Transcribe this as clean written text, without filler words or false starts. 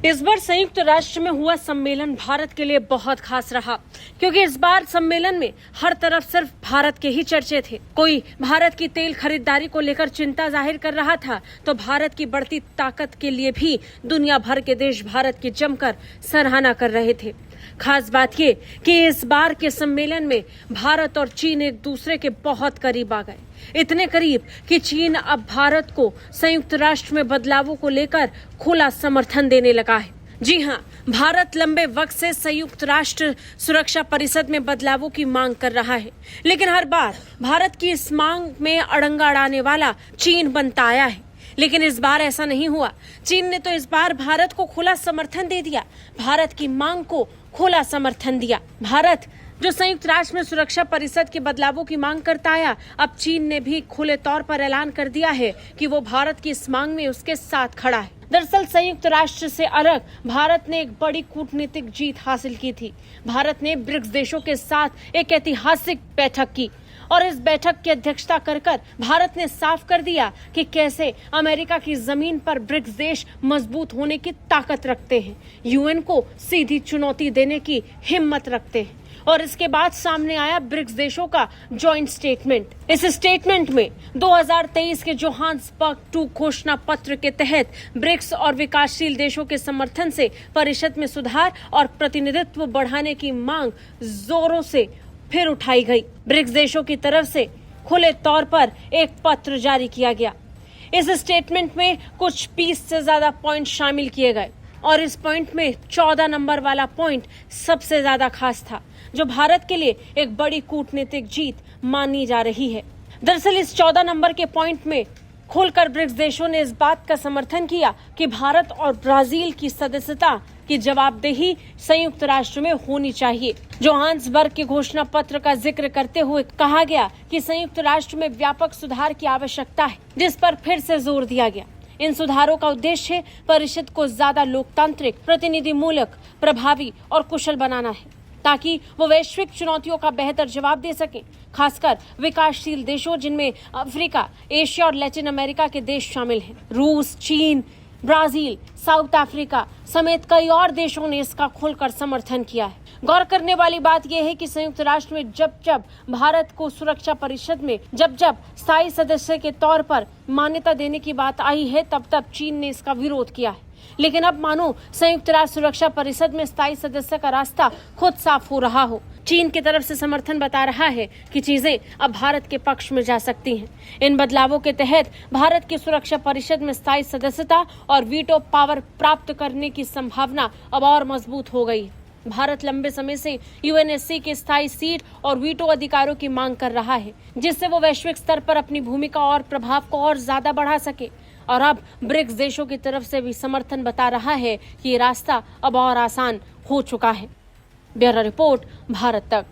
इस बार संयुक्त राष्ट्र में हुआ सम्मेलन भारत के लिए बहुत खास रहा, क्योंकि इस बार सम्मेलन में हर तरफ सिर्फ भारत के ही चर्चे थे। कोई भारत की तेल खरीदारी को लेकर चिंता जाहिर कर रहा था, तो भारत की बढ़ती ताकत के लिए भी दुनिया भर के देश भारत की जमकर सराहना कर रहे थे। खास बात ये कि इस बार के सम्मेलन में भारत और चीन एक दूसरे के बहुत करीब आ गए, इतने करीब कि चीन अब भारत को संयुक्त राष्ट्र में बदलावों को लेकर खुला समर्थन देने लगा है। जी हां, भारत लंबे वक्त से संयुक्त राष्ट्र सुरक्षा परिषद में बदलावों की मांग कर रहा है, लेकिन हर बार भारत की इस मांग में अड़ंगा अड़ाने वाला चीन बनता आया है। लेकिन इस बार ऐसा नहीं हुआ। चीन ने तो इस बार भारत को खुला समर्थन दे दिया, भारत की मांग को खुला समर्थन दिया। भारत जो संयुक्त राष्ट्र में सुरक्षा परिषद के बदलावों की मांग करता आया, अब चीन ने भी खुले तौर पर ऐलान कर दिया है कि वो भारत की इस मांग में उसके साथ खड़ा है। दरअसल संयुक्त राष्ट्र से अलग भारत ने एक बड़ी कूटनीतिक जीत हासिल की थी। भारत ने ब्रिक्स देशों के साथ एक ऐतिहासिक बैठक की और इस बैठक की अध्यक्षता कर भारत ने साफ कर दिया कि कैसे अमेरिका की जमीन पर ब्रिक्स देश मजबूत होने की ताकत रखते हैं, यूएन को सीधी चुनौती देने की हिम्मत रखते हैं। और इसके बाद सामने आया ब्रिक्स देशों का जॉइंट स्टेटमेंट। इस स्टेटमेंट में 2023 के जोहान्सबर्ग 2 घोषणा पत्र के तहत ब्रिक्स और विकासशील देशों के समर्थन से परिषद में सुधार और प्रतिनिधित्व बढ़ाने की मांग जोरों से फिर उठाई गई। ब्रिक्स देशों की तरफ से खुले तौर पर एक पत्र जारी किया गया। इस स्टेटमेंट में कुछ 20 से ज्यादा पॉइंट शामिल किए गए और इस पॉइंट में 14 नंबर वाला पॉइंट सबसे ज्यादा खास था, जो भारत के लिए एक बड़ी कूटनीतिक जीत मानी जा रही है। दरअसल इस 14 नंबर के पॉइंट में खुलकर ब्रिक्स देशों ने इस बात का समर्थन किया कि भारत और ब्राजील की सदस्यता की जवाबदेही संयुक्त राष्ट्र में होनी चाहिए। जोहान्सबर्ग के घोषणा पत्र का जिक्र करते हुए कहा गया कि संयुक्त राष्ट्र में व्यापक सुधार की आवश्यकता है, जिस पर फिर से जोर दिया गया। इन सुधारों का उद्देश्य परिषद को ज्यादा लोकतांत्रिक, प्रतिनिधिमूलक, प्रभावी और कुशल बनाना है, ताकि वो वैश्विक चुनौतियों का बेहतर जवाब दे सकें, खासकर विकासशील देशों जिनमें अफ्रीका, एशिया और लैटिन अमेरिका के देश शामिल हैं। रूस, चीन, ब्राजील, साउथ अफ्रीका समेत कई और देशों ने इसका खुलकर समर्थन किया है। गौर करने वाली बात यह है कि संयुक्त राष्ट्र में जब भारत को सुरक्षा परिषद में जब स्थायी सदस्य के तौर पर मान्यता देने की बात आई है, तब चीन ने इसका विरोध किया है। लेकिन अब मानो संयुक्त राष्ट्र सुरक्षा परिषद में स्थायी सदस्य का रास्ता खुद साफ हो रहा हो। चीन की तरफ से समर्थन बता रहा है कि चीजें अब भारत के पक्ष में जा सकती हैं। इन बदलावों के तहत भारत की सुरक्षा परिषद में स्थायी सदस्यता और वीटो पावर प्राप्त करने की संभावना अब और मजबूत हो गई है। भारत लंबे समय से यूएनएससी के स्थायी सीट और वीटो अधिकारों की मांग कर रहा है, जिससे वो वैश्विक स्तर पर अपनी भूमिका और प्रभाव को और ज्यादा बढ़ा सके। और अब ब्रिक्स देशों की तरफ से भी समर्थन बता रहा है कि ये रास्ता अब और आसान हो चुका है। ब्यूरो रिपोर्ट, भारत तक।